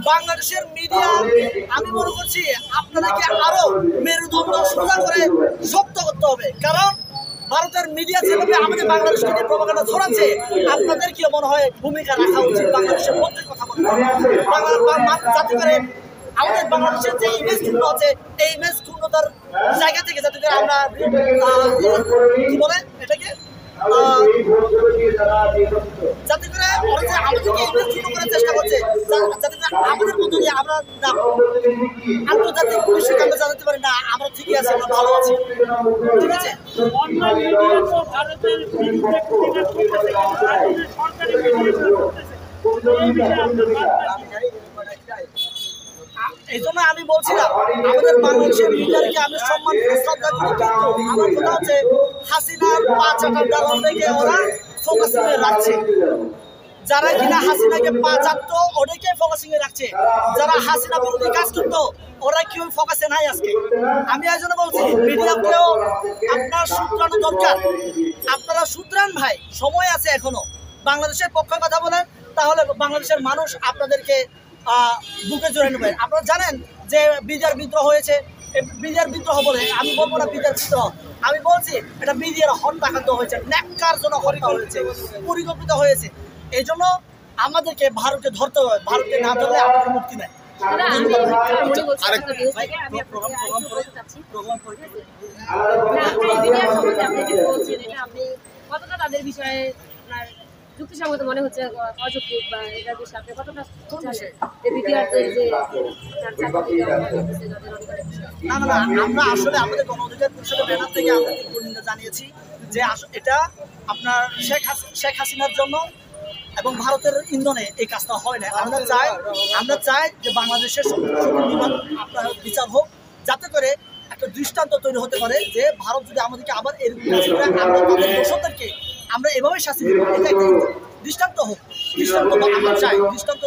বাংলাদেশের মিডিয়া আমি মনে করছি আপনাদেরকে আরো মেরুদণ্ড সোজা করে শক্ত করতে হবে, কারণ ভারতের মিডিয়া যেভাবে আমাদের বাংলাদেশকে নিয়ে প্রোপাগান্ডা ছড়াচ্ছে, আপনাদের কি মনে হয় ভূমিকা রাখা উচিত বাংলাদেশের পক্ষের কথা বলে, যাতে করে আমাদের বাংলাদেশের যে ইমেজ ক্ষুণ্ণ আছে এই ইমেজ ক্ষুণ্ণতার জায়গা থেকে যাতে করে আমরা কি বলে এটাকে যাতে করে আমাদেরকে ইমেজ ক্ষুণ্ণ করার চেষ্টা করছে, যাতে করে আমাদের মধ্যে দিয়ে আমরা আন্তর্জাতিক বিশ্বকাপে জানাতে পারি না আমরা ঠিকই আছি, আমরা ভালো আছি, ঠিক আছে। এই জন্য আমি বলছিলাম আমাদের বাংলাদেশের মিডিয়াকে আমি সম্মান শ্রদ্ধা করি, কিন্তু আমার কথা হচ্ছে হাসিনার ৫-৮ ডালার থেকে ওরা ফোকাসিং এ রাখছে, যারা কিনা হাসিনাকে ৫-৮ ওদেরকে ফোকাসিং এ রাখছে, যারা হাসিনা বিরোধী কাজ করতো ওরা কেউ ফোকাসে নাই আজকে। আমি এই জন্য বলছি মিডিয়াকেও আপনার শুধরানো দরকার, আপনারা শুধরান ভাই, সময় আছে এখনো, বাংলাদেশের পক্ষে কথা বলেন, তাহলে বাংলাদেশের মানুষ আপনাদেরকে বুকে জড়িয়ে নেবে। আপনারা জানেন যে বিজার বিদ্রোহ হয়েছে, বিজার বিদ্রোহ বলে আমি বলবো না বিজার বিদ্রোহ, আমি বলছি এটা বিজের হত্যাকাণ্ড হয়েছে, ন্যাক্কার জন্য হত্যা হয়েছে, পরিকল্পিত হয়েছে। এই জন্য আমাদেরকে ভারতকে ধরতে হবে, ভারতকে না ধরলে আমাদের মুক্তি নেই। তাদের বিষয়ে যুক্তিসঙ্গত মনে হচ্ছে অযৌক্তিক বা এটার বিষয়ে আপনি কতটা না না না, আমরা আসলে আমাদের গণ অধিকার পরিষদের ব্যানার থেকে আমরা নিন্দা জানিয়েছি যে এটা আপনার শেখ হাসিনার জন্য এবং ভারতের ইন্ধনে এই কাজটা হয় না। আমরা চাই যে বাংলাদেশের আপনার বিচার হোক, যাতে করে একটা দৃষ্টান্ত তৈরি হতে পারে যে ভারত যদি আমাদেরকে আবার এরকম আমরা তাদের দোষদেরকে আমরা এভাবে শাস্তি দেব, এটা একটা দৃষ্টান্ত হোক। দৃষ্টান্ত আমরা চাই, দৃষ্টান্ত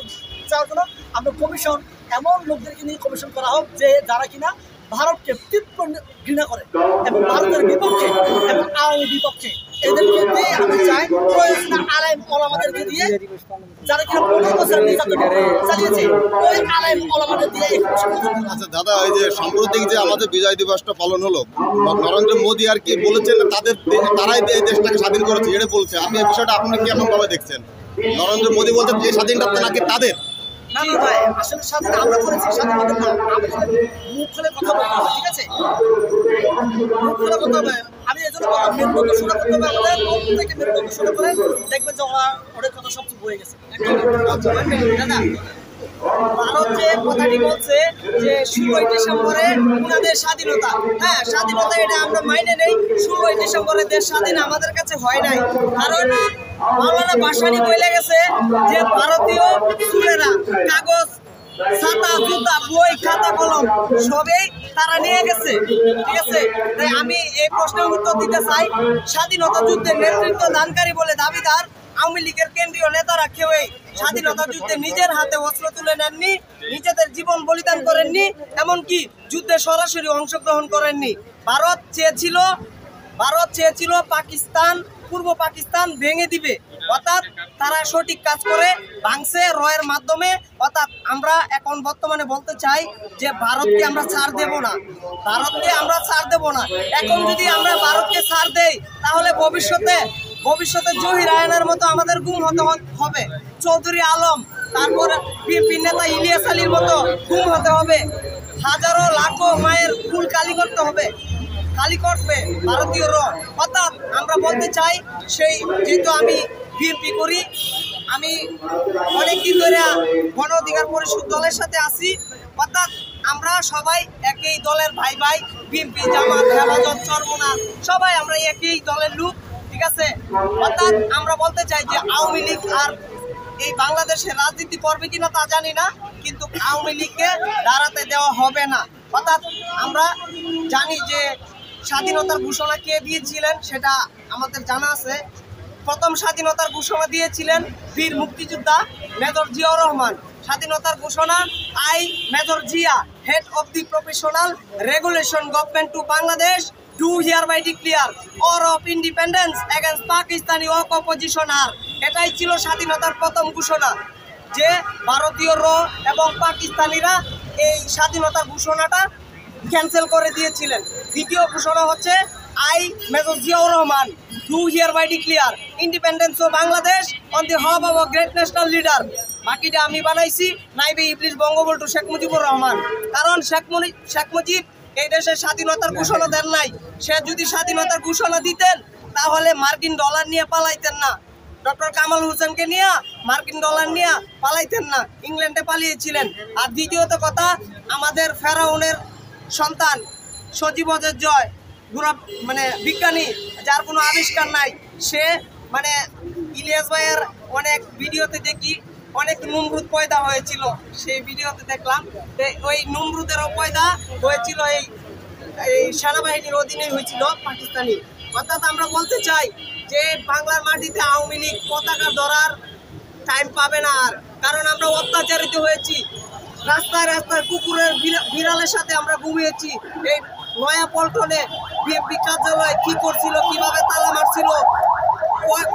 চাওয়ার জন্য আমরা কমিশন, এমন লোকদেরকে নিয়ে কমিশন করা হোক যে যারা কিনা ভারতকে তীব্র ঘৃণা করে এবং ভারতের বিপক্ষে এবং আওয়ামী বিপক্ষে, এদেরকে দিয়ে আমরা চাই প্রয়োজনীয় আলেম ওলামাদেরকে দিয়ে, যারা কিনা 15 বছর নির্যাতন চালিয়েছে ওই আলেম ওলামাদের দিয়ে। আচ্ছা দাদা, এই যে সাম্প্রতিক যে আমাদের বিজয় দিবসটা পালন হলো, নরেন্দ্র মোদী আর কি বলেছেন তারাই এই দেশটাকে স্বাধীন করেছে এটা বলছে, আপনি এই বিষয়টা আপনারা কেমন ভাবে দেখছেন? নরেন্দ্র মোদী বলছেন যে স্বাধীনটা নাকি তাদের। না না ভাই, আসলে স্বাধীন আমরা করেছি, স্বাধীনতা না, আমাদের মুখ খুলে কথা বলতে হবে, ঠিক আছে, মুখ খুলে কথা হবে। আমি এই জন্য বললাম মেরুদণ্ড সোজা করতে হবে, আমাদের মুখ থেকে মেরুদণ্ড সোজা করে দেখবেন যে ওদের কথা সব চুপ হয়ে গেছে। দাদা, ভারত যে কথাটি বলছে যে 16ই ডিসেম্বরে ওনাদের স্বাধীনতা, হ্যাঁ স্বাধীনতা এটা আমরা মাইনে নেই। 16ই ডিসেম্বরে দেশ স্বাধীন আমাদের কাছে হয় নাই, কারণ মাওলানা ভাসানী বলে গেছে যে ভারতীয় সুরেরা কাগজ, ছাতা, জুতা, বই, খাতা, কলম সবই তারা নিয়ে গেছে, ঠিক আছে। তাই আমি এই প্রশ্নের উত্তর দিতে চাই, স্বাধীনতা যুদ্ধের নেতৃত্ব দানকারী বলে দাবিদার আওয়ামী লীগের কেন্দ্রীয় নেতারা কেউই স্বাধীনতা যুদ্ধে নিজের হাতে অস্ত্র তুলে নেননি, নিজেদের জীবন বলিদান করেননি, এমনকি যুদ্ধে সরাসরি অংশগ্রহণ করেননি। ভারত চেয়েছিল পাকিস্তান, পূর্ব পাকিস্তান ভেঙে দিবে, অর্থাৎ তারা সঠিক কাজ করে ভাঙছে রয়ের মাধ্যমে। অর্থাৎ আমরা এখন বর্তমানে বলতে চাই যে ভারতকে আমরা ছাড় দেব না, ভারতকে আমরা ছাড় দেব না। এখন যদি আমরা ভারতকে ছাড় দেই তাহলে ভবিষ্যতে জহির রায়হানের মতো আমাদের গুম হতে হবে, চৌধুরী আলম, তারপর বিএনপি নেতা ইলিয়াস আলীর মতো গুম হতে হবে, হাজারো লাখো মায়ের ফুল কালি করতে ভারতীয় র। অর্থাৎ আমরা বলতে চাই, সেই যেহেতু আমি বিএনপি করি, আমি অনেকদিন ধরে গণ অধিকার পরিষদ দলের সাথে আছি, অর্থাৎ আমরা সবাই একই দলের ভাই, বিএনপি, জামাত, হেফাজত, চরমোনা সবাই আমরা একই দলের লোক, ঠিক আছে। অর্থাৎ আমরা বলতে চাই যে আওয়ামী লীগ আর এই বাংলাদেশে রাজনীতি করবে কিনা তা জানি না, কিন্তু আওয়ামী লীগকে দাঁড়াতে দেওয়া হবে না। অর্থাৎ আমরা জানি যে স্বাধীনতার ঘোষণা কে দিয়েছিলেন সেটা আমাদের জানা আছে। প্রথম স্বাধীনতার ঘোষণা দিয়েছিলেন বীর মুক্তিযোদ্ধা মেজর জিয়াউর রহমান। স্বাধীনতার ঘোষণা I major Zia, head of the professional regulation government to Bangladesh, do hereby declare war of independence against Pakistani opposition এটাই ছিল স্বাধীনতার প্রথম ঘোষণা, যে ভারতীয় র এবং পাকিস্তানিরা এই স্বাধীনতার ঘোষণাটা ক্যান্সেল করে দিয়েছিলেন। দ্বিতীয় ঘোষণা হচ্ছে I major Ziaur Rahman do hereby declare independence of Bangladesh on the half of a great national leader. বাকিটা আমি বানাইছি নাইবে ইবলিস বঙ্গবন্ধু শেখ মুজিবুর রহমান। কারণ শেখ মুজিব এই দেশের স্বাধীনতার ঘোষণা দেন নাই। সে যদি স্বাধীনতার ঘোষণা দিতেন তাহলে মার্কিন ডলার নিয়ে পালাইতেন না, ডক্টর কামাল হোসেনকে নিয়ে মার্কিন ডলার নিয়ে পালাইতেন না, ইংল্যান্ডে পালিয়েছিলেন। আর দ্বিতীয়ত কথা, আমাদের ফেরাউনের সন্তান সজীব অজের জয় মানে বিজ্ঞানী, যার কোনো আবিষ্কার নাই, সে মানে ইলিয়াস ভাইয়ের অনেক ভিডিওতে দেখি অনেক নমরুদ পয়দা হয়েছিল, সেই ভিডিওতে দেখলাম। ওই নমরুদেরও পয়দা হয়েছিল এই সেনাবাহিনীর অধীনেই হয়েছিল, পাকিস্তানি। অর্থাৎ আমরা বলতে চাই যে বাংলার মাটিতে আওয়ামী লীগ পতাকা ধরার টাইম পাবে না আর, কারণ আমরা অত্যাচারিত হয়েছি। রাস্তায় রাস্তায় কুকুরের বিড়ালের সাথে আমরা ঘুমিয়েছি। এই নয়া পল্টনে বিএনপি কার্যালয় কি করছিল, কিভাবে তালা মারছিল,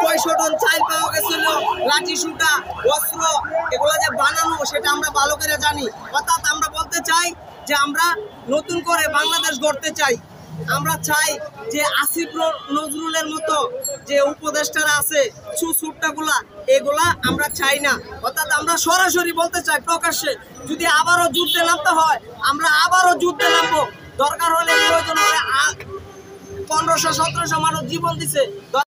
কয়শো টন চাল পাওয়া গেছিল, লাঠি সুটা অস্ত্র এগুলো যে বানানো সেটা আমরা ভালো করে জানি। অর্থাৎ আমরা বলতে চাই যে আমরা নতুন করে বাংলাদেশ গড়তে চাই। আমরা চাই যে আসিফ নজরুলের মতো যে উপদেষ্টারা আছে সুসুট্টাগুলা, এগুলা আমরা চাই না। অর্থাৎ আমরা সরাসরি বলতে চাই প্রকাশ্যে, যদি আবারও যুদ্ধে নামতে হয় আমরা আবারও যুদ্ধে নামবো। দরকার হলে প্রয়োজন হলে 1500-1700 মানুষ জীবন দিছে।